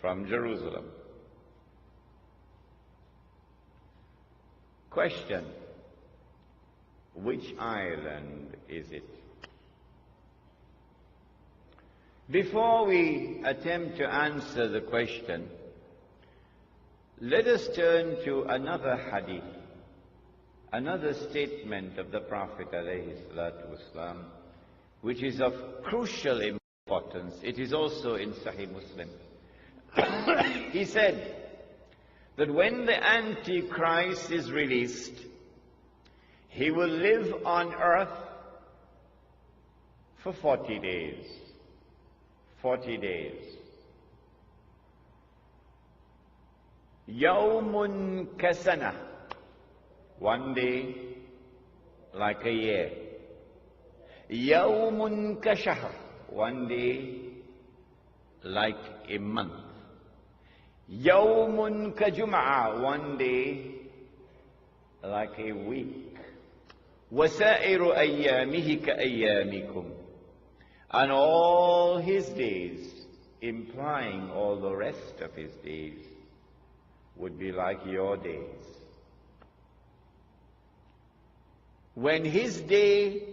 from Jerusalem. Question: which island is it? Before we attempt to answer the question, let us turn to another hadith, another statement of the Prophet ﷺ, which is of crucial importance. It is also in Sahih Muslim. He said that when the Antichrist is released, he will live on earth for 40 days. 40 days. Yawmun kasana, one day like a year. Yawmun kashahr, one day like a month. Yawmun kajum'a, one day like a week. Wasairu ayyamihi ka ayyamikum, and all his days, implying all the rest of his days, would be like your days. When his day,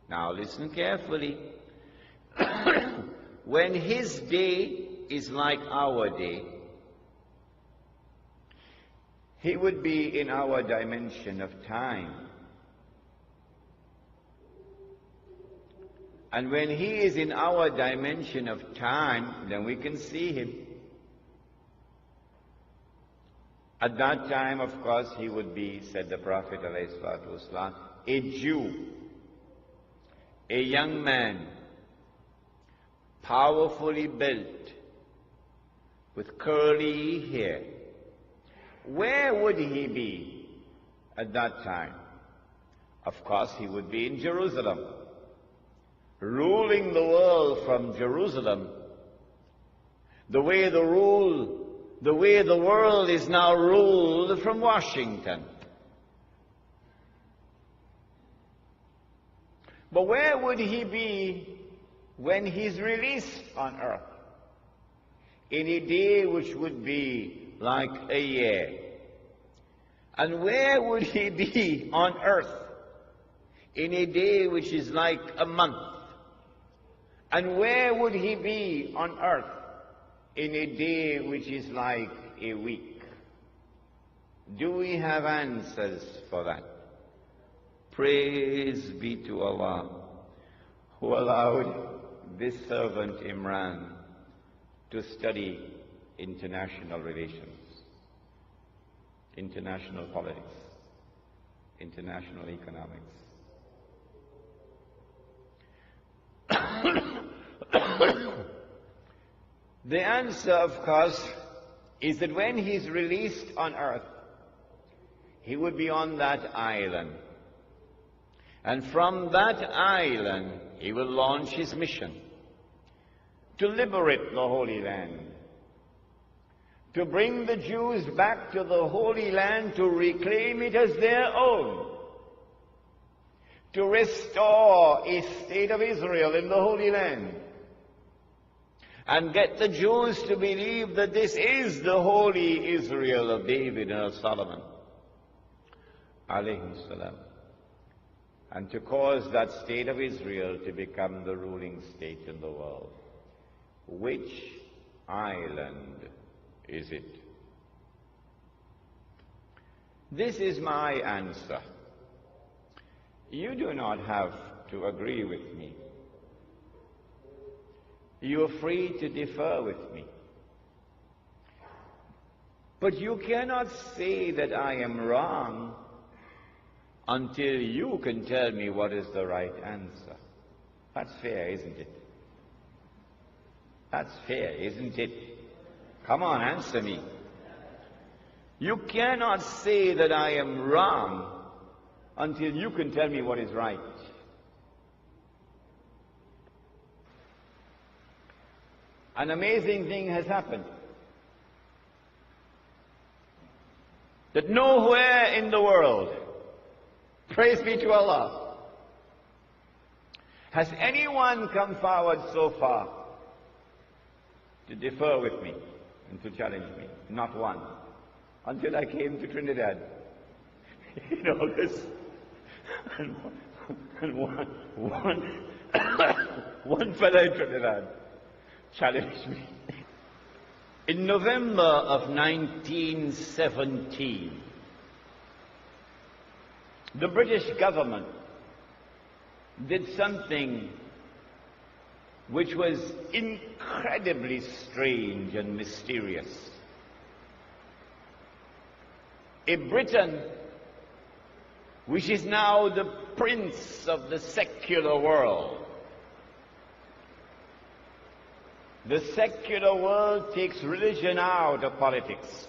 now listen carefully, when his day is like our day, he would be in our dimension of time. And when he is in our dimension of time, then we can see him. At that time, of course, he would be, said the Prophet ﷺ, a Jew, a young man, powerfully built, with curly hair. Where would he be at that time? Of course, he would be in Jerusalem, ruling the world from Jerusalem, the way the world is now ruled from Washington. But where would he be when he's released on earth? In a day which would be like a year. And where would he be on earth in a day which is like a month? And where would he be on earth in a day which is like a week? Do we have answers for that? Praise be to Allah, who allowed this servant Imran to study international relations, international politics, international economics. The answer, of course, is that when he's released on earth, he would be on that island. And from that island, he will launch his mission to liberate the Holy Land, to bring the Jews back to the Holy Land, to reclaim it as their own, to restore a state of Israel in the Holy Land, and get the Jews to believe that this is the holy Israel of David and of Solomon, alayhi salam, and to cause that state of Israel to become the ruling state in the world. Which island is it? This is my answer. You do not have to agree with me. You are free to differ with me. But you cannot say that I am wrong until you can tell me what is the right answer. That's fair, isn't it? That's fair, isn't it? Come on, answer me. You cannot say that I am wrong until you can tell me what is right. An amazing thing has happened. That nowhere in the world, praise be to Allah, has anyone come forward so far to differ with me. and to challenge me. Not one. Until I came to Trinidad in August. And one fellow in Trinidad challenged me. In November of 1917, the British government did something which was incredibly strange and mysterious. A Britain which is now the prince of the secular world. The secular world takes religion out of politics.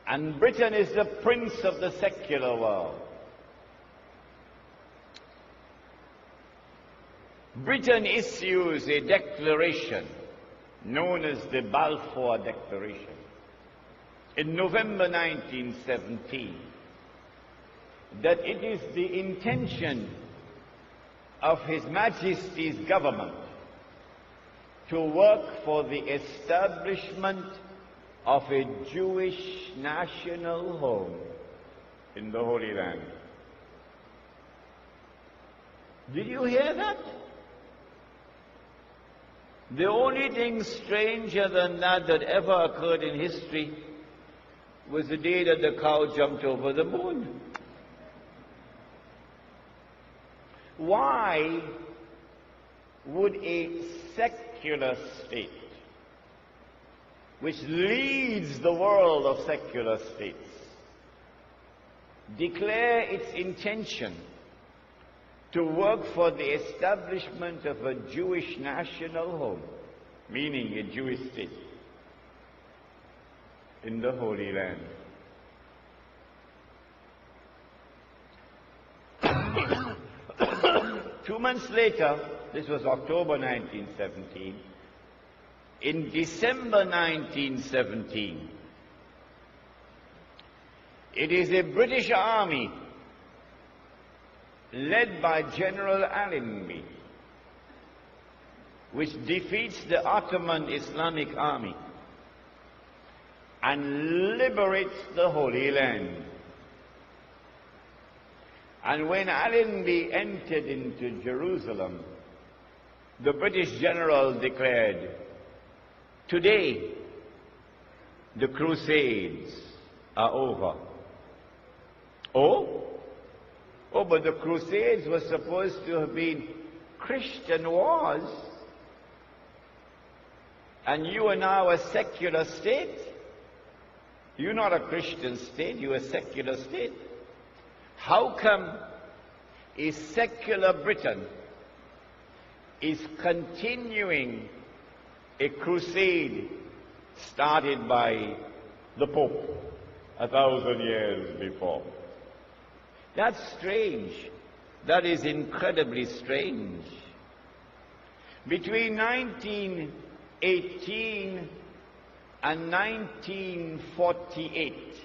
And Britain is the prince of the secular world. Britain issues a declaration known as the Balfour Declaration in November 1917 that it is the intention of His Majesty's government to work for the establishment of a Jewish national home in the Holy Land. Did you hear that? The only thing stranger than that that ever occurred in history was the day that the cow jumped over the moon. Why would a secular state, which leads the world of secular states, declare its intention to work for the establishment of a Jewish national home, meaning a Jewish state, in the Holy Land? Two months later, this was October 1917, in December 1917, it is a British army led by General Allenby, which defeats the Ottoman Islamic army and liberates the Holy Land. And when Allenby entered into Jerusalem, the British general declared, "Today, the Crusades are over." Oh, but the Crusades were supposed to have been Christian wars. And you are now a secular state. You're not a Christian state, you're a secular state. How come a secular Britain is continuing a crusade started by the Pope 1,000 years before? That's strange. That is incredibly strange. Between 1918 and 1948,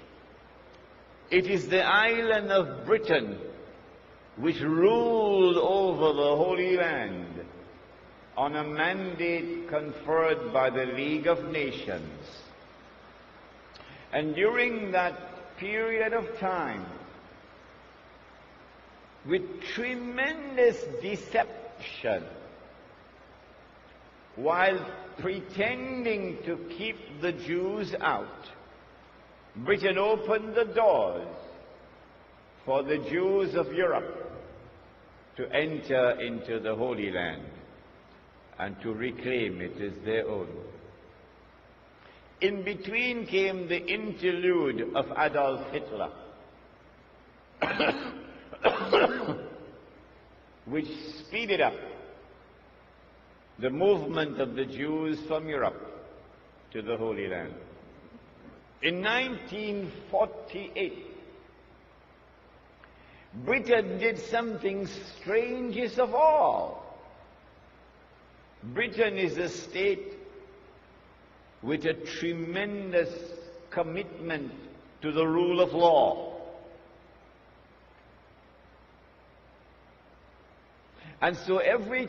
it is the island of Britain which ruled over the Holy Land on a mandate conferred by the League of Nations. And during that period of time, with tremendous deception, while pretending to keep the Jews out, Britain opened the doors for the Jews of Europe to enter into the Holy Land and to reclaim it as their own. In between came the interlude of Adolf Hitler, which speeded up the movement of the Jews from Europe to the Holy Land. In 1948, Britain did something strangest of all. Britain is a state with a tremendous commitment to the rule of law. And so every